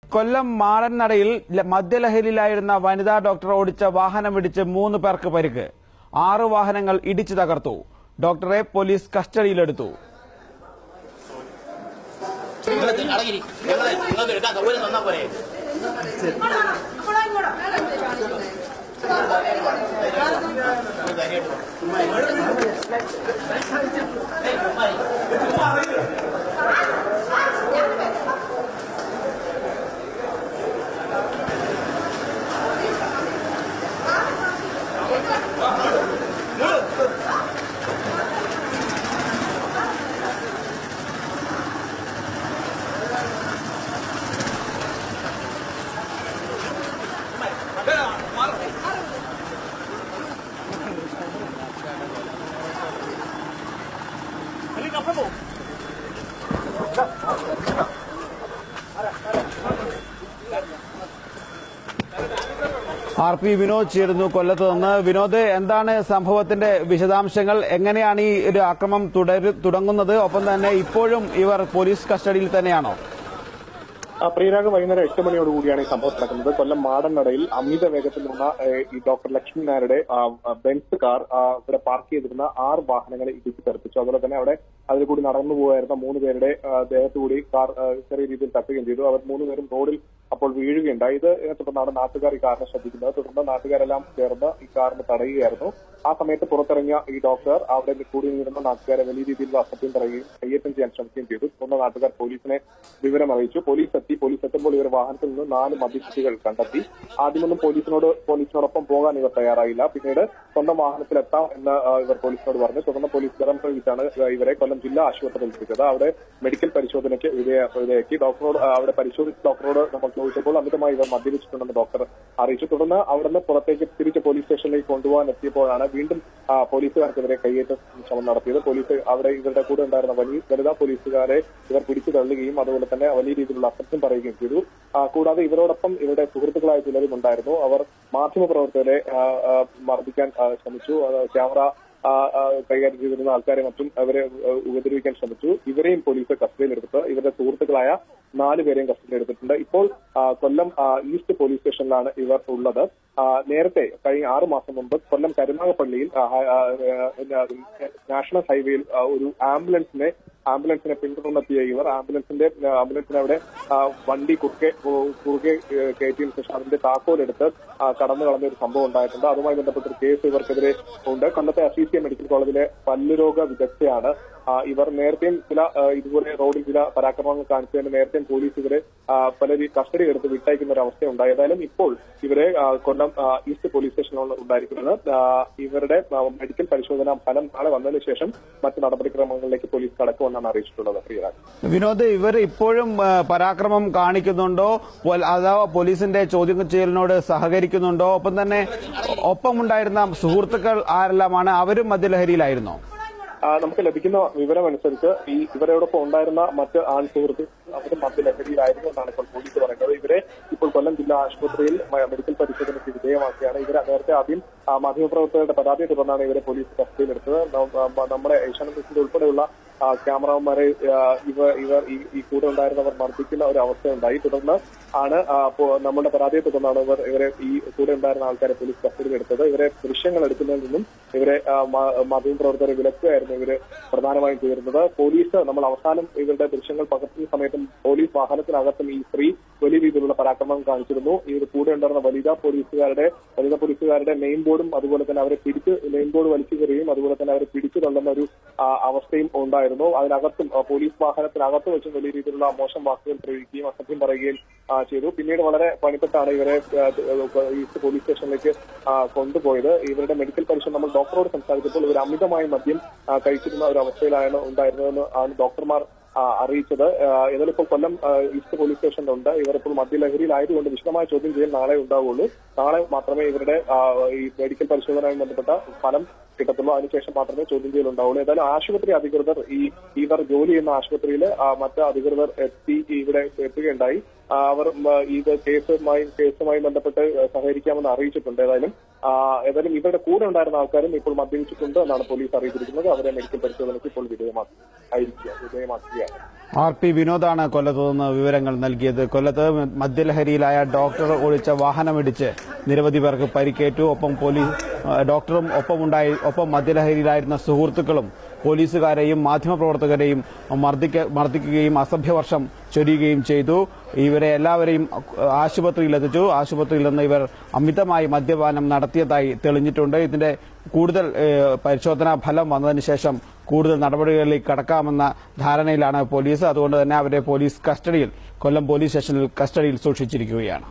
കൊല്ലം മാടന്നടയിൽ മദ്യലഹരിയിലായിരുന്ന വനിതാ ഡോക്ടർ ഓടിച്ച വാഹനമിടിച്ച് 3 പേർക്ക് പരിക്ക്. 6 വാഹനങ്ങൾ ഇടിച്ചു തകർത്തു. ഡോക്ടറെ പോലീസ് കസ്റ്റഡിയിലെടുത്തു. RP വിനോദ് ചേരുന്നു കൊല്ലത്ത് നിന്ന്. വിനോദ്, എന്താണ് സംഭവത്തിന്റെ വിശദാംശങ്ങൾ? എങ്ങനെയാണ് ഈ ഒരു ആക്രമണം തുടങ്ങുന്നത്? ഒപ്പം തന്നെ ഇപ്പോഴും ഇവർ പോലീസ് കസ്റ്റഡിയിൽ തന്നെയാണോ? പ്രിയരാഗ് വൈകുന്നേരം 8 മണിയോടുകൂടിയാണ് ഈ സംഭവം നടക്കുന്നത്. കൊല്ലം മാടന്നടയിൽ അമിത വേഗത്തിൽ നിന്ന ഈ ഡോക്ടർ ലക്ഷ്മി നായരുടെ ബെൻസ് കാർ ഇവിടെ പാർക്ക് ചെയ്തിരുന്ന 6 വാഹനങ്ങളെ ഇടിച്ചു തെറിപ്പിച്ചു. അതുപോലെ തന്നെ അവിടെ അതിൽ കൂടി നടന്നു പോകായിരുന്ന 3 പേരുടെ ദേഹത്തുകൂടി കാർ ചെറിയ രീതിയിൽ തട്ടുകയും ചെയ്തു. അവർ 3 പേരും റോഡിൽ അപ്പോൾ വീഴുകയുണ്ടായി. ഇതിനെ തുടർന്നാണ് നാട്ടുകാർ ഈ കാറിനെ ശ്രദ്ധിക്കുന്നത്. തുടർന്ന് നാട്ടുകാരെല്ലാം ചേർന്ന് ഈ കാറിന് തടയുകയായിരുന്നു. ആ സമയത്ത് പുറത്തിറങ്ങിയ ഈ ഡോക്ടർ അവിടെ കൂടി നിന്നിരുന്ന നാട്ടുകാരെ വലിയ രീതിയിലുള്ള അസഭ്യം പറയുകയും കയ്യേറ്റം ചെയ്യാൻ ശ്രമിക്കുകയും ചെയ്തു. തുടർന്ന് നാട്ടുകാർ പോലീസിനെ വിവരം അറിയിച്ചു. പോലീസ് എത്തുമ്പോൾ ഇവർ വാഹനത്തിൽ നിന്ന് 4 മദ്യക്കുപ്പികൾ കണ്ടെത്തി. ആദ്യമൊന്നും പോലീസിനോടൊപ്പം പോകാൻ ഇവർ തയ്യാറായില്ല. പിന്നീട് സ്വന്തം വാഹനത്തിലെത്താം എന്ന് ഇവർ പോലീസിനോട് പറഞ്ഞു. തുടർന്ന് പോലീസ് ബലം പ്രയോഗിച്ചാണ് ഇവരെ കൊല്ലം ജില്ലാ ആശുപത്രിയിൽ എത്തിച്ചത്. അവിടെ മെഡിക്കൽ പരിശോധനയ്ക്ക് വിധേയമാക്കി. ഡോക്ടറോട് അവിടെ പരിശോധിച്ച ഡോക്ടറോട് നമ്മൾ ചോദിച്ചപ്പോൾ അമിതമായി ഇവർ മദ്യപിച്ചിട്ടുണ്ടെന്ന് ഡോക്ടർ അറിയിച്ചു. തുടർന്ന് അവിടുന്ന് പുറത്തേക്ക് തിരിച്ച് പോലീസ് സ്റ്റേഷനിലേക്ക് കൊണ്ടുപോകാൻ എത്തിയപ്പോഴാണ് വീണ്ടും പോലീസുകാർക്കെതിരെ കയ്യേറ്റ ശ്രമം നടത്തിയത്. പോലീസ് അവിടെ ഇവരുടെ കൂടെ ഉണ്ടായിരുന്ന വനിതാ പോലീസുകാരെ ഇവർ പിടിച്ചു തള്ളുകയും അതുപോലെ തന്നെ വലിയ രീതിയിലുള്ള അസഭ്യം പറയുകയും ചെയ്തു. കൂടാതെ ഇവരോടൊപ്പം ഇവരുടെ സുഹൃത്തുക്കളായ ചിലരും ഉണ്ടായിരുന്നു. അവർ മാധ്യമപ്രവർത്തകരെ മർദ്ദിക്കാൻ ശ്രമിച്ചു. ക്യാമറ കൈകാര്യം ചെയ്തിരുന്ന ആൾക്കാരെ മറ്റും അവരെ ഉപദ്രവിക്കാൻ ശ്രമിച്ചു. ഇവരെയും പോലീസ് കസ്റ്റഡിയിലെടുത്ത് ഇവരുടെ സുഹൃത്തുക്കളായ 4 പേരെയും കസ്റ്റഡിയിലെടുത്തിട്ടുണ്ട്. ഇപ്പോൾ കൊല്ലം ഈസ്റ്റ് പോലീസ് സ്റ്റേഷനിലാണ് ഇവർ ഉള്ളത്. നേരത്തെ കഴിഞ്ഞ 6 മാസം മുമ്പ് കൊല്ലം കരുനാഗപ്പള്ളിയിൽ നാഷണൽ ഹൈവേയിൽ ഒരു ആംബുലൻസിനെ പിന്തുടർന്നെത്തിയ ഇവർ ആംബുലൻസിനെ അവിടെ വണ്ടി കുറുകെ കയറ്റിയതിനു ശേഷം അതിന്റെ താക്കോലെടുത്ത് കടന്നു കളഞ്ഞ ഒരു സംഭവം ഉണ്ടായിട്ടുണ്ട്. അതുമായി ബന്ധപ്പെട്ട ഒരു കേസ് ഇവർക്കെതിരെ ഉണ്ട്. കൊല്ലത്തെ അസീസിയ മെഡിക്കൽ കോളേജിലെ പല്ലുരോഗ വിദഗ്ധയാണ് ഇവർ. നേരത്തെയും ഇതുപോലെ റോഡിൽ ചില പരാക്രമങ്ങൾ കാണിച്ചതിന് നേരത്തെയും പോലീസ് ഇവരെ പലരും കസ്റ്റഡി എടുത്ത് വിട്ടയക്കുന്ന ഒരു അവസ്ഥയുണ്ടായി. ഏതായാലും ഇപ്പോൾ ഇവരെ കൊല്ലം ഈസ്റ്റ് പോലീസ് സ്റ്റേഷനിലാണ് ഉണ്ടായിരിക്കുന്നത്. ഇവരുടെ മെഡിക്കൽ പരിശോധനാ ഫലം നാളെ വന്നതിന് ശേഷം മറ്റ് നടപടിക്രമങ്ങളിലേക്ക് പോലീസ് കടക്കുമെന്നാണ് അറിയിച്ചിട്ടുള്ളത്. വിനോദ്, ഇവർ ഇപ്പോഴും പരാക്രമം കാണിക്കുന്നുണ്ടോ, അഥവാ പോലീസിന്റെ ചോദ്യം ചെയ്യലിനോട് സഹകരിക്കുന്നുണ്ടോ? ഒപ്പം തന്നെ ഒപ്പമുണ്ടായിരുന്ന സുഹൃത്തുക്കൾ ആരെല്ലാമാണ്? അവരും മദ്യലഹരിയിലായിരുന്നോ? നമുക്ക് ലഭിക്കുന്ന വിവരമനുസരിച്ച് ഇവരോടൊപ്പം ഉണ്ടായിരുന്ന മറ്റ് ആൺ സുഹൃത്തുക്കൾ അവരും മദ്യലഹരിയിലായിരുന്നു എന്നാണ് ഇപ്പോൾ പോലീസ് പറയുന്നത്. ഇവരെ ഇപ്പോൾ കൊല്ലം ജില്ലാ ആശുപത്രിയിൽ മെഡിക്കൽ പരിശോധനയ്ക്ക് വിധേയമാക്കിയാണ്. ഇവരെ നേരത്തെ ആദ്യം മാധ്യമപ്രവർത്തകരുടെ പരാതിയെ തുടർന്നാണ് ഇവരെ പോലീസ് കസ്റ്റഡിയിലെടുത്തത്. നമ്മുടെ ഏഷ്യാനെറ്റ് ഉൾപ്പെടെയുള്ള ക്യാമറമാരെ ഇവർ ഈ കൂടെ ഉണ്ടായിരുന്നവർ മർദ്ദിക്കുന്ന ഒരു അവസ്ഥയുണ്ടായി. തുടർന്ന് ആണ് നമ്മുടെ പരാതിയെ തുടർന്നാണ് ഇവരെ ഈ കൂടെ ഉണ്ടായിരുന്ന ആൾക്കാരെ പോലീസ് കസ്റ്റഡിയിലെടുത്തത്. ഇവരെ ദൃശ്യങ്ങൾ എടുക്കുന്നതിൽ നിന്നും ഇവരെ മാധ്യമപ്രവർത്തകരെ വിലക്കുകയായിരുന്നു ഇവര് പ്രധാനമായും ചെയ്തിരുന്നത്. പോലീസ് നമ്മൾ അവസാനം ഇവരുടെ ദൃശ്യങ്ങൾ പകർത്തുന്ന സമയത്തും പോലീസ് വാഹനത്തിനകത്തും ഈ സ്ത്രീ വലിയ രീതിയിലുള്ള പരാക്രമം കാണിച്ചിരുന്നു. ഈ കൂടെ ഉണ്ടായിരുന്ന വനിതാ പോലീസുകാരുടെ നെയിം ബോർഡും അതുപോലെ തന്നെ അവരെ നെയിം ബോർഡ് വലിച്ചു കയറുകയും അതുപോലെ തന്നെ അവരെ പിടിച്ചു തള്ളുന്ന ഒരു അവസ്ഥയും ഉണ്ടായിരുന്നു. അതിനകത്തും പോലീസ് വാഹനത്തിനകത്ത് വെച്ചും വലിയ രീതിയിലുള്ള മോശം വാക്കുകൾ പ്രയോഗിക്കുകയും അസഭ്യം പറയുകയും ചെയ്തു. പിന്നീട് വളരെ പണിപ്പെട്ടാണ് ഇവരെ ഈസ്റ്റ് പോലീസ് സ്റ്റേഷനിലേക്ക് കൊണ്ടുപോയത്. ഇവരുടെ മെഡിക്കൽ പരിശോധന നമ്മൾ ഡോക്ടറോട് സംസാരിച്ചപ്പോൾ ഇവർ അമിതമായി മദ്യം കഴിച്ചിരുന്ന ഒരു അവസ്ഥയിലാണ് ഉണ്ടായിരുന്നതെന്ന് ആണ് ഡോക്ടർമാർ അറിയിച്ചത്. ഏതായാലും ഇപ്പോൾ കൊല്ലം ഈസ്റ്റ് പോലീസ് സ്റ്റേഷനിലുണ്ട്. ഇവർ ഇപ്പോൾ മദ്യലഹരിയിലായതുകൊണ്ട് വിശദമായ ചോദ്യം ചെയ്യൽ നാളെ ഉണ്ടാവുകയുള്ളൂ. നാളെ മാത്രമേ ഇവരുടെ ഈ മെഡിക്കൽ പരിശോധനയുമായി ബന്ധപ്പെട്ട ഫലം കിട്ടത്തുള്ളൂ. അതിനുശേഷം മാത്രമേ ചോദ്യം ചെയ്യൽ ഉണ്ടാവുള്ളൂ. ഏതായാലും ആശുപത്രി അധികൃതർ ഇവർ ജോലി ചെയ്യുന്ന ആശുപത്രിയിൽ മറ്റ് അധികൃതർ ഇവിടെ എത്തുകയുണ്ടായി. അവർ ഇത് കേസുമായി ബന്ധപ്പെട്ട് സഹകരിക്കാമെന്ന് അറിയിച്ചിട്ടുണ്ട്. ഏതായാലും ഏതായാലും ഇവരുടെ കൂടെ ഉണ്ടായിരുന്ന ആൾക്കാരും ഇപ്പോൾ മദ്യപിച്ചിട്ടുണ്ട് എന്നാണ് പോലീസ് അറിയിച്ചിരിക്കുന്നത്. അവരെ മെഡിക്കൽ പരിശോധനയ്ക്ക് ഇപ്പോൾ വിധേയമാക്കുകയാണ്. RP വിനോദാണ് കൊല്ലത്ത് നിന്ന് വിവരങ്ങൾ നൽകിയത്. കൊല്ലത്ത് മദ്യലഹരിയിലായ ഡോക്ടർ ഓടിച്ച വാഹനമിടിച്ച് നിരവധി പേർക്ക് പരിക്കേറ്റു. ഒപ്പം ഡോക്ടറും ഒപ്പം മദ്യലഹരിയിലായിരുന്ന സുഹൃത്തുക്കളും പോലീസുകാരെയും മാധ്യമപ്രവർത്തകരെയും മർദ്ദിക്കുകയും അസഭ്യവർഷം ചൊരിയുകയും ചെയ്തു. ഇവരെ എല്ലാവരെയും ആശുപത്രിയിലെത്തിച്ചു. ആശുപത്രിയിൽ നിന്ന് ഇവർ അമിതമായി മദ്യപാനം നടത്തിയതായി തെളിഞ്ഞിട്ടുണ്ട്. ഇതിന്റെ കൂടുതൽ പരിശോധനാ ഫലം വന്നതിന് ശേഷം കൂടുതൽ നടപടികളിലേക്ക് കടക്കാമെന്ന ധാരണയിലാണ് പോലീസ്. അതുകൊണ്ട് തന്നെ അവരെ കൊല്ലം പോലീസ് സ്റ്റേഷനിൽ കസ്റ്റഡിയിൽ സൂക്ഷിച്ചിരിക്കുകയാണ്.